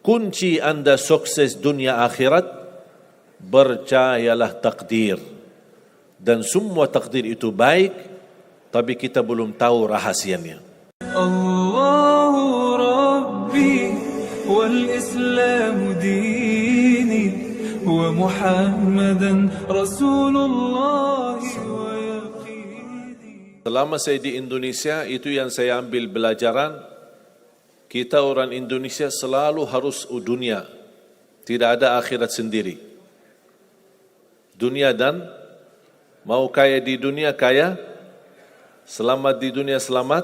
kunci anda sukses dunia akhirat, percayalah takdir. Dan semua takdir itu baik, tapi kita belum tahu rahasianya. Allahu Rabbi wal Islam dini wa Muhammadan Rasulullah wa yaqini. Selama saya di Indonesia, itu yang saya ambil pelajaran. Kita orang Indonesia selalu harus dunia. Tidak ada akhirat sendiri. Dunia dan mau kaya di dunia kaya, selamat di dunia selamat.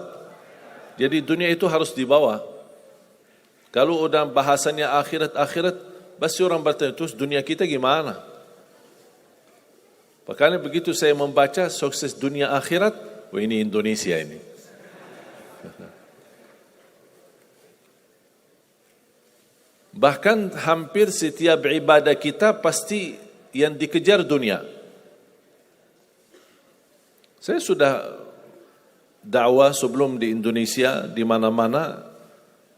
Jadi dunia itu harus dibawa. Kalau udah bahasanya akhirat, pasti orang bertanya, terus dunia kita gimana? Makanya begitu saya membaca sukses dunia akhirat, wah ini Indonesia ini. Bahkan hampir setiap ibadah kita pasti yang dikejar dunia. Saya sudah dakwah sebelum di Indonesia, di mana-mana.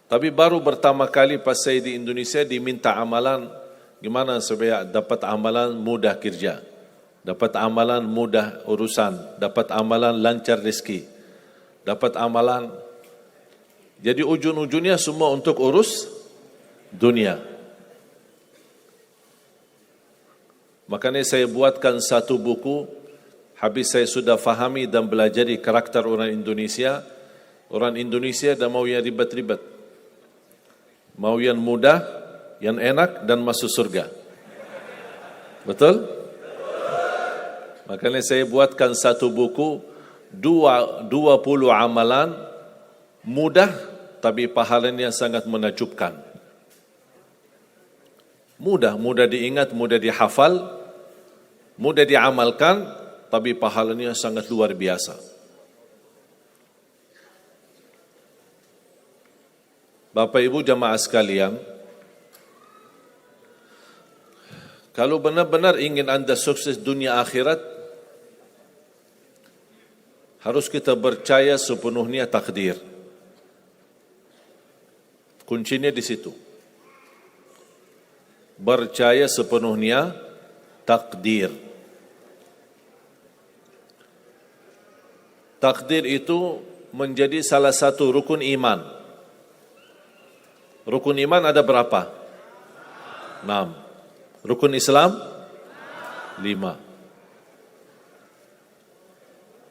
Tapi baru pertama kali pas saya di Indonesia diminta amalan, gimana supaya dapat amalan mudah kerja, dapat amalan mudah urusan, dapat amalan lancar rezeki, dapat amalan. Jadi ujung-ujungnya semua untuk urus dunia. Makanya saya buatkan satu buku. Habis saya sudah fahami dan belajari karakter orang Indonesia. Orang Indonesia dah mau yang ribet-ribet, mau yang mudah, yang enak dan masuk surga. Betul? Makanya saya buatkan satu buku, 20 amalan mudah tapi pahalanya sangat menakjubkan. Mudah diingat, mudah dihafal, mudah diamalkan, tapi pahalanya sangat luar biasa. Bapak Ibu jamaah sekalian, kalau benar-benar ingin anda sukses dunia akhirat, harus kita percaya sepenuhnya takdir. Kuncinya di situ. Percaya sepenuhnya takdir. Takdir itu menjadi salah satu rukun iman. Rukun iman ada berapa? 6. Rukun Islam? 5.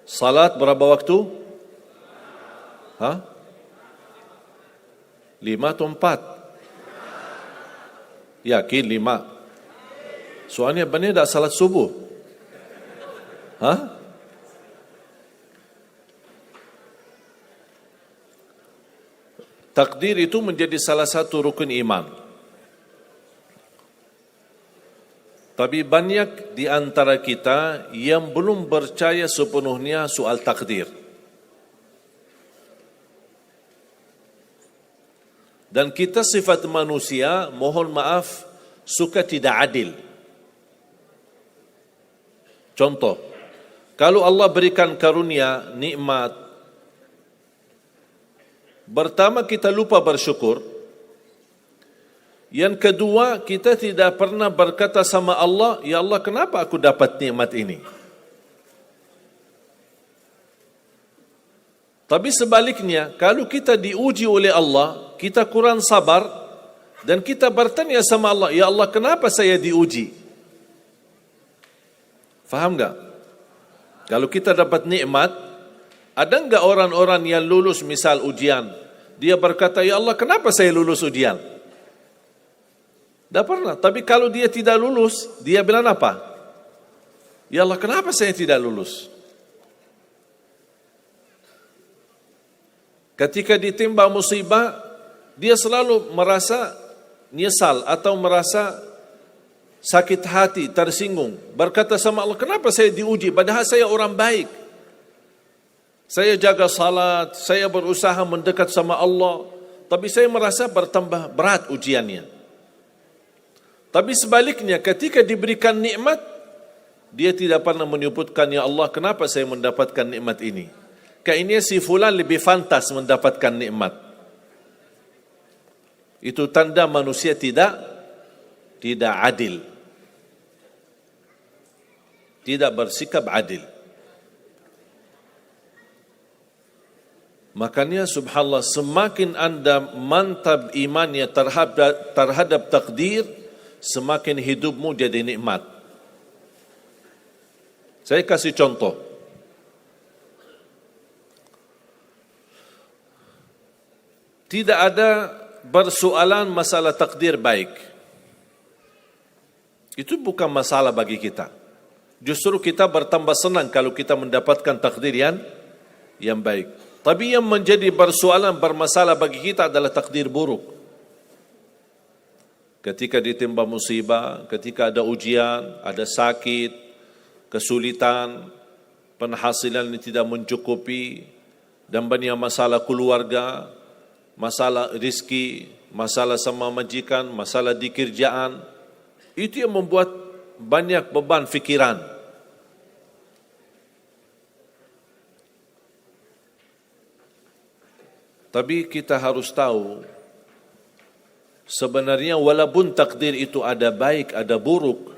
Salat berapa waktu? 5 atau 4? Yakin 5. Soalnya benar tak salat subuh. Takdir itu menjadi salah satu rukun iman. Tapi banyak di antara kita yang belum percaya sepenuhnya soal takdir. Dan kita sifat manusia, mohon maaf, suka tidak adil. Contoh, kalau Allah berikan karunia, nikmat, pertama kita lupa bersyukur. Yang kedua, kita tidak pernah berkata sama Allah, ya Allah kenapa aku dapat nikmat ini? Tapi sebaliknya, kalau kita diuji oleh Allah, kita kurang sabar dan kita bertanya sama Allah, ya Allah kenapa saya diuji? Faham enggak? Kalau kita dapat nikmat, ada enggak orang-orang yang lulus misal ujian, dia berkata, ya Allah kenapa saya lulus ujian? Tak pernah. Tapi kalau dia tidak lulus, dia bilang apa? Ya Allah kenapa saya tidak lulus? Ketika ditimpa musibah, dia selalu merasa nyesal atau merasa sakit hati, tersinggung. Berkata sama Allah, kenapa saya diuji? Padahal saya orang baik. Saya jaga salat, saya berusaha mendekat sama Allah. Tapi saya merasa bertambah berat ujiannya. Tapi sebaliknya, ketika diberikan nikmat, dia tidak pernah menyebutkan, ya Allah kenapa saya mendapatkan nikmat ini? Kayaknya si fulan lebih fantas mendapatkan nikmat. Itu tanda manusia tidak adil. Tidak bersikap adil. Makanya subhanallah, semakin anda mantap imannya terhadap takdir, semakin hidupmu jadi nikmat. Saya kasih contoh. Tidak ada persoalan masalah takdir baik. Itu bukan masalah bagi kita. Justru kita bertambah senang kalau kita mendapatkan takdir yang baik. Tapi yang menjadi persoalan bermasalah bagi kita adalah takdir buruk. Ketika ditimpa musibah, ketika ada ujian, ada sakit, kesulitan, penghasilan yang tidak mencukupi, dan banyak masalah keluarga, masalah rezeki, masalah sama majikan, masalah di kerjaan, itu yang membuat banyak beban fikiran. Tapi kita harus tahu, sebenarnya walaupun takdir itu ada baik, ada buruk,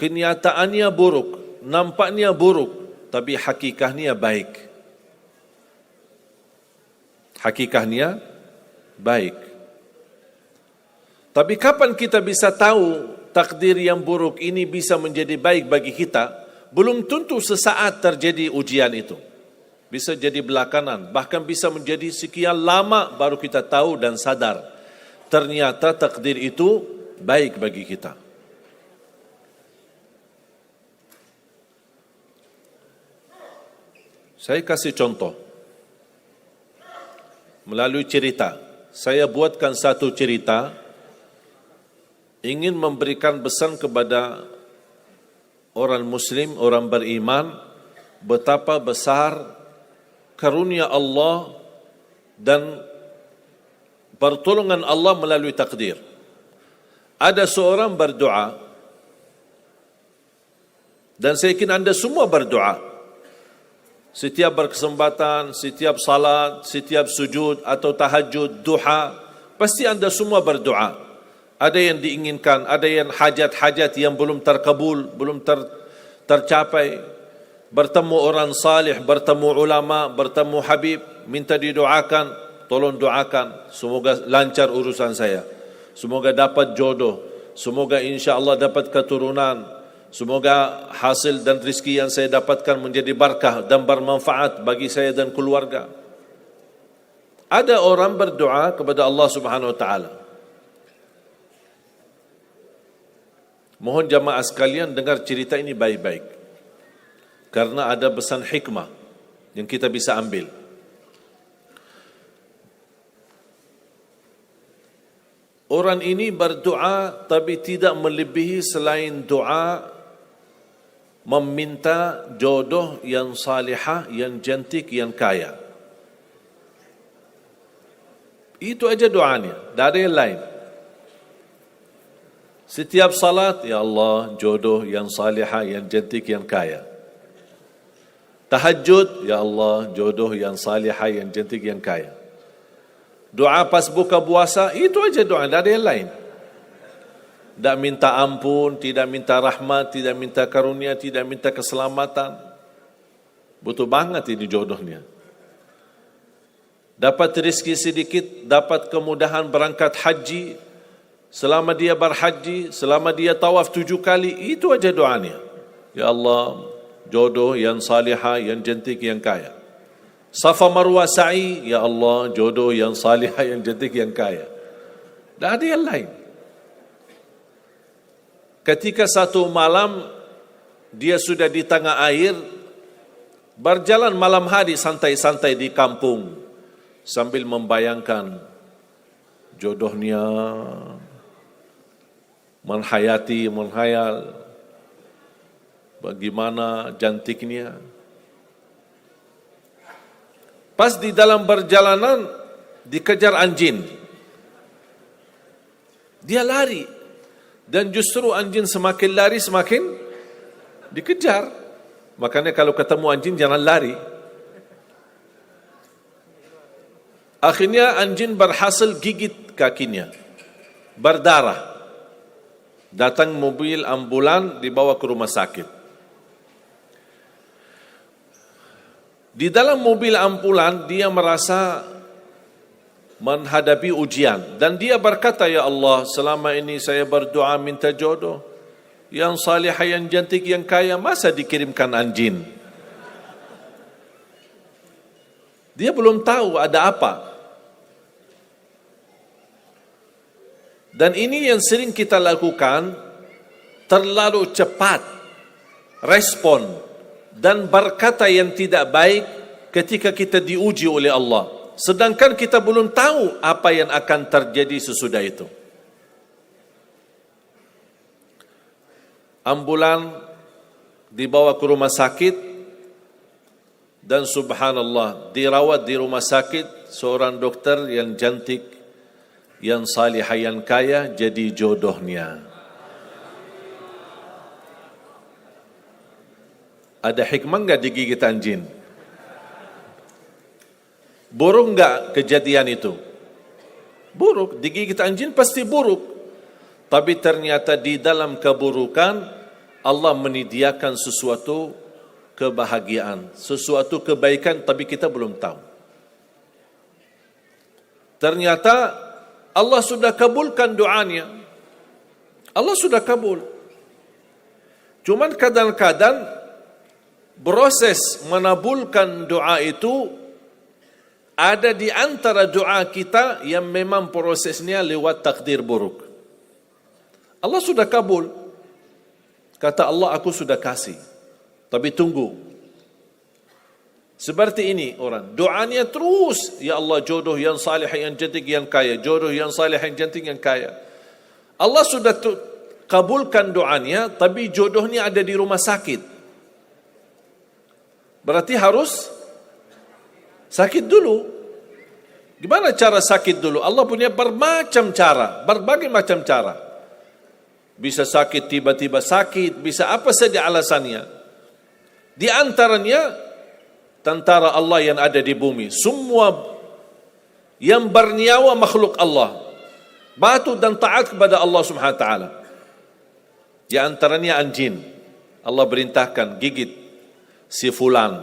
kenyataannya buruk, nampaknya buruk, tapi hakikatnya baik. Hakikatnya baik. Tapi kapan kita bisa tahu takdir yang buruk ini bisa menjadi baik bagi kita? Belum tentu sesaat terjadi ujian itu. Bisa jadi belakangan, bahkan bisa menjadi sekian lama baru kita tahu dan sadar ternyata takdir itu baik bagi kita. Saya kasih contoh melalui cerita. Saya buatkan satu cerita ingin memberikan pesan kepada orang muslim, orang beriman, betapa besar karunia Allah dan pertolongan Allah melalui takdir. Ada seorang berdoa, dan saya yakin anda semua berdoa. Setiap berkesempatan, setiap salat, setiap sujud atau tahajud, duha, pasti anda semua berdoa. Ada yang diinginkan, ada yang hajat-hajat yang belum terkabul, belum tercapai. Bertemu orang salih, bertemu ulama, bertemu habib, minta didoakan, tolong doakan, semoga lancar urusan saya, semoga dapat jodoh, semoga insya Allah dapat keturunan, semoga hasil dan rezeki yang saya dapatkan menjadi berkah dan bermanfaat bagi saya dan keluarga. Ada orang berdoa kepada Allah Subhanahu wa taala. Mohon jamaah sekalian dengar cerita ini baik-baik, karena ada pesan hikmah yang kita bisa ambil. Orang ini berdoa tapi tidak melebihi selain doa meminta jodoh yang salihah, yang cantik, yang kaya. Itu aja doanya, tak ada yang lain. Setiap salat, ya Allah, jodoh yang salihah, yang cantik, yang kaya. Tahajud, ya Allah, jodoh yang salihah, yang cantik, yang kaya. Doa pas buka puasa, itu aja doa, tidak ada yang lain. Tidak minta ampun, tidak minta rahmat, tidak minta karunia, tidak minta keselamatan. Butuh banget ini jodohnya. Dapat rezeki sedikit, dapat kemudahan berangkat haji. Selama dia berhaji, selama dia tawaf 7 kali, itu aja doanya. Ya Allah, jodoh yang salihah, yang cantik, yang kaya. Safa Marwah sa'i, ya Allah, jodoh yang salihah, yang cantik, yang kaya. Tak ada yang lain. Ketika satu malam dia sudah di tengah air, berjalan malam hari santai-santai di kampung sambil membayangkan jodohnya, menghayal bagaimana cantiknya. Pas di dalam perjalanan dikejar anjing. Dia lari, dan justru anjing semakin lari semakin dikejar. Makanya kalau ketemu anjing jangan lari. Akhirnya anjing berhasil gigit kakinya, berdarah. Datang mobil ambulan, dibawa ke rumah sakit. Di dalam mobil ambulan, dia merasa menghadapi ujian. Dan dia berkata, ya Allah, selama ini saya berdoa minta jodoh, yang salihah, yang cantik, yang kaya, masa dikirimkan anjing? Dia belum tahu ada apa. Dan ini yang sering kita lakukan, terlalu cepat respon dan berkata yang tidak baik ketika kita diuji oleh Allah. Sedangkan kita belum tahu apa yang akan terjadi sesudah itu. Ambulan dibawa ke rumah sakit dan subhanallah dirawat di rumah sakit seorang dokter yang cantik, yang salihah, yang kaya, jadi jodohnya. Ada hikmah enggak digigit anjing? Buruk enggak kejadian itu? Buruk, digigit anjing pasti buruk. Tapi ternyata di dalam keburukan Allah menyediakan sesuatu kebahagiaan, sesuatu kebaikan, tapi kita belum tahu. Ternyata Allah sudah kabulkan doanya. Allah sudah kabul. Cuman kadang-kadang proses menabulkan doa itu ada di antara doa kita yang memang prosesnya lewat takdir buruk. Allah sudah kabul. Kata Allah, aku sudah kasih. Tapi tunggu. Seperti ini orang, doanya terus, ya Allah jodoh yang salih, yang cantik, yang kaya, jodoh yang salih, yang cantik, yang kaya. Allah sudah kabulkan doanya, tapi jodohnya ada di rumah sakit. Berarti harus sakit dulu. Gimana cara sakit dulu? Allah punya bermacam cara, berbagai macam cara. Bisa sakit, tiba-tiba sakit, bisa apa saja alasannya. Di antaranya tentara Allah yang ada di bumi, semua yang bernyawa makhluk Allah, patuh dan taat kepada Allah Subhanahu wa taala. Di antaranya anjing. Allah perintahkan gigit si fulan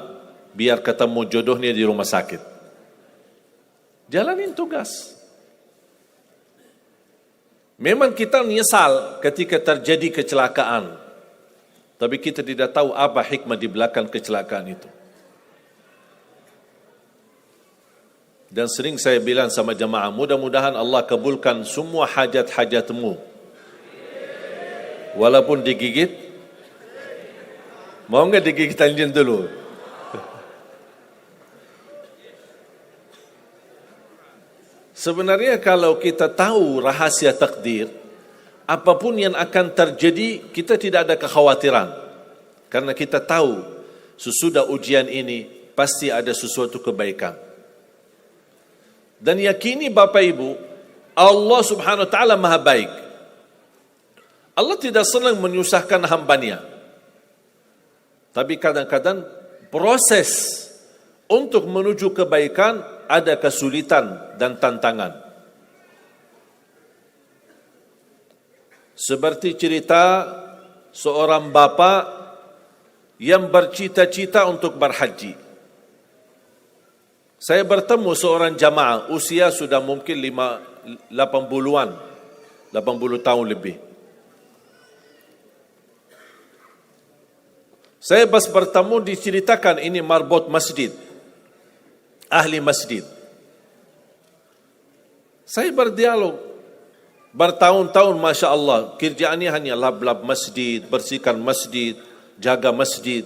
biar ketemu jodohnya di rumah sakit. Jalanin tugas. Memang kita menyesal ketika terjadi kecelakaan, tapi kita tidak tahu apa hikmah di belakang kecelakaan itu. Dan sering saya bilang sama jamaah, mudah-mudahan Allah kabulkan semua hajat-hajatmu. Walaupun digigit, mau enggak digigit anjing dulu? Sebenarnya kalau kita tahu rahasia takdir, apapun yang akan terjadi, kita tidak ada kekhawatiran. Karena kita tahu sesudah ujian ini pasti ada sesuatu kebaikan. Dan yakini Bapak Ibu, Allah Subhanahu wa taala Maha baik. Allah tidak senang menyusahkan hambanya. Tapi kadang-kadang proses untuk menuju kebaikan ada kesulitan dan tantangan. Seperti cerita seorang bapa yang bercita-cita untuk berhaji. Saya bertemu seorang jamaah, usia sudah mungkin 80-an, 80 tahun lebih. Saya pas bertemu diceritakan ini marbot masjid, ahli masjid. Saya berdialog, bertahun-tahun Masya Allah, kerjaannya hanya lap-lap masjid, bersihkan masjid, jaga masjid.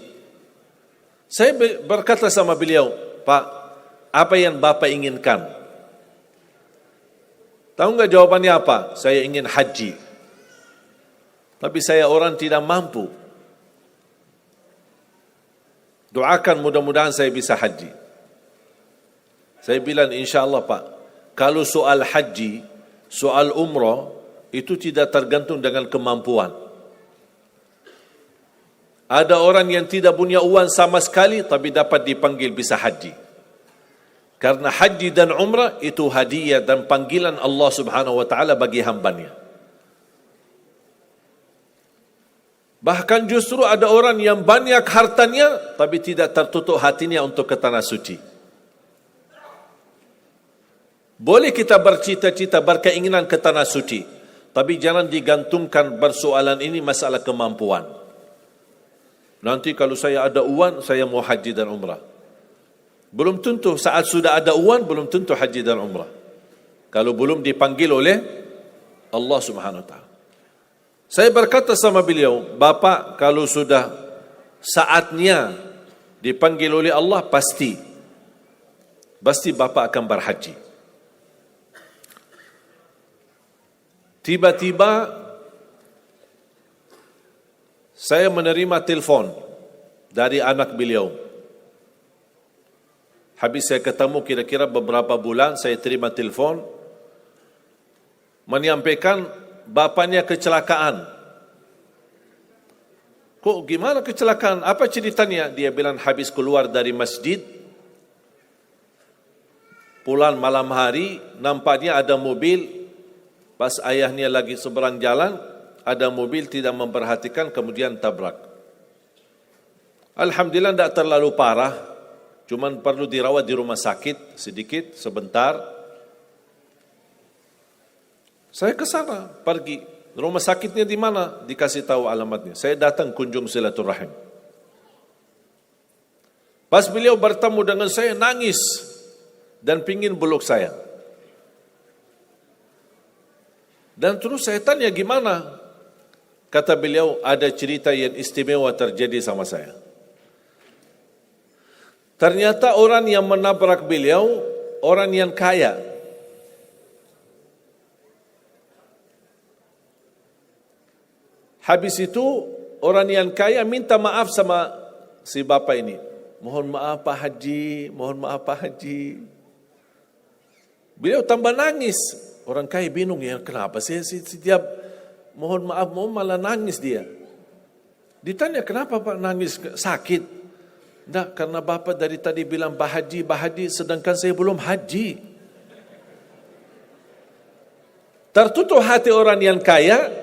Saya berkata sama beliau, Pak, apa yang Bapak inginkan? Tahu enggak jawabannya apa? Saya ingin haji. Tapi saya orang tidak mampu. Doakan mudah-mudahan saya bisa haji. Saya bilang insya-Allah Pak, kalau soal haji, soal umrah itu tidak tergantung dengan kemampuan. Ada orang yang tidak punya uang sama sekali tapi dapat dipanggil bisa haji. Karena haji dan umrah itu hadiah dan panggilan Allah Subhanahu wa taala bagi hambanya. Bahkan justru ada orang yang banyak hartanya tapi tidak tertutup hatinya untuk ke tanah suci. Boleh kita bercita-cita, berkeinginan ke tanah suci, tapi jangan digantungkan persoalan ini masalah kemampuan. Nanti kalau saya ada uang, saya mau haji dan umrah. Belum tentu saat sudah ada uang, belum tentu haji dan umrah. Kalau belum dipanggil oleh Allah Subhanahu wa taala. Saya berkata sama beliau, Bapak kalau sudah saatnya dipanggil oleh Allah, pasti Bapak akan berhaji. Tiba-tiba saya menerima telefon dari anak beliau. Habis saya ketemu kira-kira beberapa bulan, saya terima telefon menyampaikan bapaknya kecelakaan. Kok gimana kecelakaan? Apa ceritanya? Dia bilang habis keluar dari masjid, pulang malam hari, nampaknya ada mobil, pas ayahnya lagi seberang jalan, ada mobil tidak memperhatikan, kemudian tabrak. Alhamdulillah tidak terlalu parah, cuman perlu dirawat di rumah sakit sedikit, sebentar. Saya ke sana, pergi. Rumah sakitnya di mana? Dikasih tahu alamatnya. Saya datang kunjung silaturahim. Pas beliau bertemu dengan saya, nangis dan pingin peluk saya. Dan terus saya tanya gimana? Kata beliau, ada cerita yang istimewa terjadi sama saya. Ternyata orang yang menabrak beliau, orang yang kaya. Habis itu orang yang kaya minta maaf sama si bapak ini. Mohon maaf Pak Haji, mohon maaf Pak Haji. Beliau tambah nangis. Orang kaya bingung ya, kenapa sih setiap mohon maaf malah nangis dia. Ditanya kenapa Pak nangis, sakit? Tidak, karena bapak dari tadi bilang Pak Haji, sedangkan saya belum haji. Tertutup hati orang yang kaya,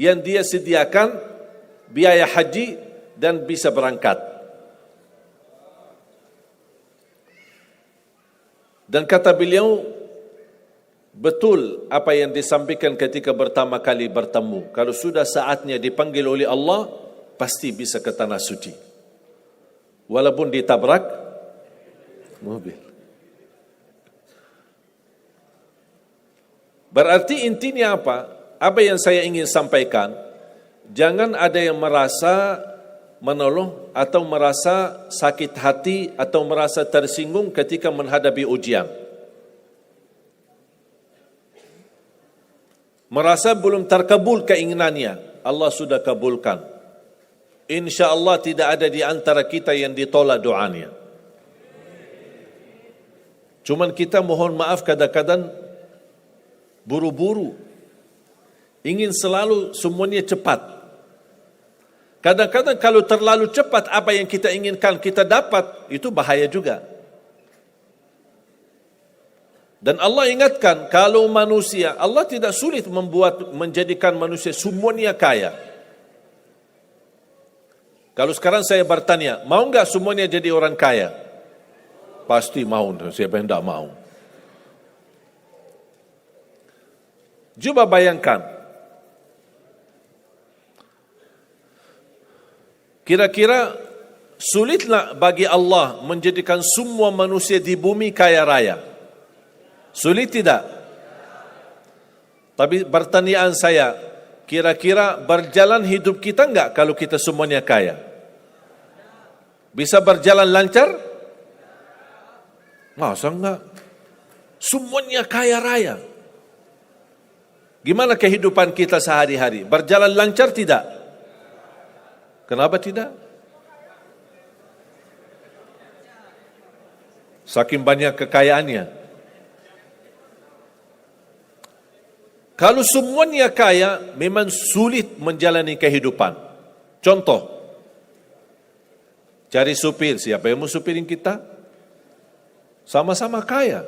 yang dia sediakan biaya haji dan bisa berangkat. Dan kata beliau, betul apa yang disampaikan ketika pertama kali bertemu. Kalau sudah saatnya dipanggil oleh Allah, pasti bisa ke tanah suci. Walaupun ditabrak mobil. Berarti intinya apa? Apa yang saya ingin sampaikan, jangan ada yang merasa menolong atau merasa sakit hati atau merasa tersinggung ketika menghadapi ujian. Merasa belum terkabul keinginannya, Allah sudah kabulkan. InsyaAllah tidak ada di antara kita yang ditolak doanya. Cuman kita mohon maaf kadang-kadang buru-buru. Ingin selalu semuanya cepat. Kadang-kadang kalau terlalu cepat apa yang kita inginkan kita dapat, itu bahaya juga. Dan Allah ingatkan, kalau manusia, Allah tidak sulit menjadikan manusia semuanya kaya. Kalau sekarang saya bertanya, mau enggak semuanya jadi orang kaya? Pasti mau, siapa yang tidak mau. Coba bayangkan, kira-kira sulitlah bagi Allah menjadikan semua manusia di bumi kaya raya? Sulit tidak? Tapi pertanyaan saya, kira-kira berjalan hidup kita enggak kalau kita semuanya kaya? Bisa berjalan lancar? Masa enggak? Semuanya kaya raya. Gimana kehidupan kita sehari-hari? Berjalan lancar tidak? Kenapa tidak? Saking banyak kekayaannya. Kalau semuanya kaya, memang sulit menjalani kehidupan. Contoh, cari supir, siapa yang mau supirin kita? sama-sama kaya.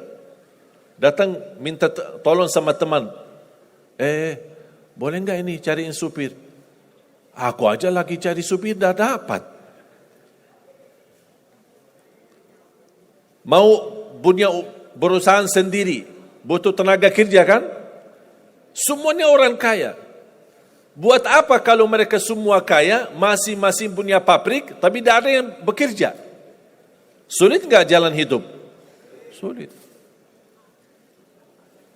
Datang minta tolong sama teman. Boleh enggak ini cariin supir? Aku aja lagi cari supir dah dapat. Mau punya perusahaan sendiri, butuh tenaga kerja kan? Semuanya orang kaya. Buat apa kalau mereka semua kaya, masing-masing punya pabrik, tapi tidak ada yang bekerja? Sulit enggak jalan hidup? Sulit.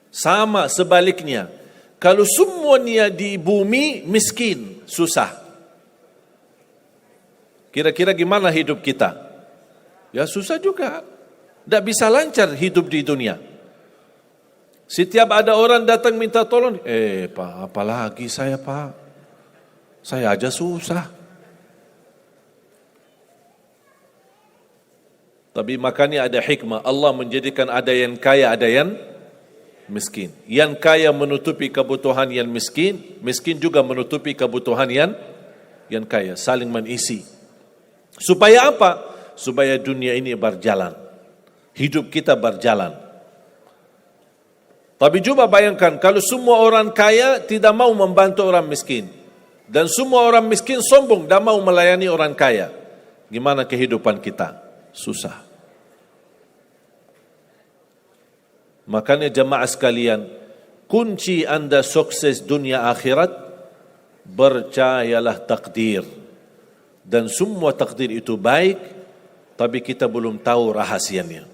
Sama sebaliknya, kalau semuanya di bumi miskin, susah. Kira-kira gimana hidup kita? Ya susah juga. Tidak bisa lancar hidup di dunia. Setiap ada orang datang minta tolong, Pak, apalagi saya Pak? Saya aja susah. Tapi makanya ada hikmah. Allah menjadikan ada yang kaya, ada yang miskin. Yang kaya menutupi kebutuhan yang miskin, miskin juga menutupi kebutuhan yang kaya. Saling mengisi. Supaya apa? Supaya dunia ini berjalan. Hidup kita berjalan. Tapi coba bayangkan, kalau semua orang kaya tidak mau membantu orang miskin. Dan semua orang miskin sombong, tidak mau melayani orang kaya. Gimana kehidupan kita? Susah. Makanya jemaah sekalian, kunci anda sukses dunia akhirat, percayalah takdir. Dan semua takdir itu baik, tapi kita belum tahu rahasianya.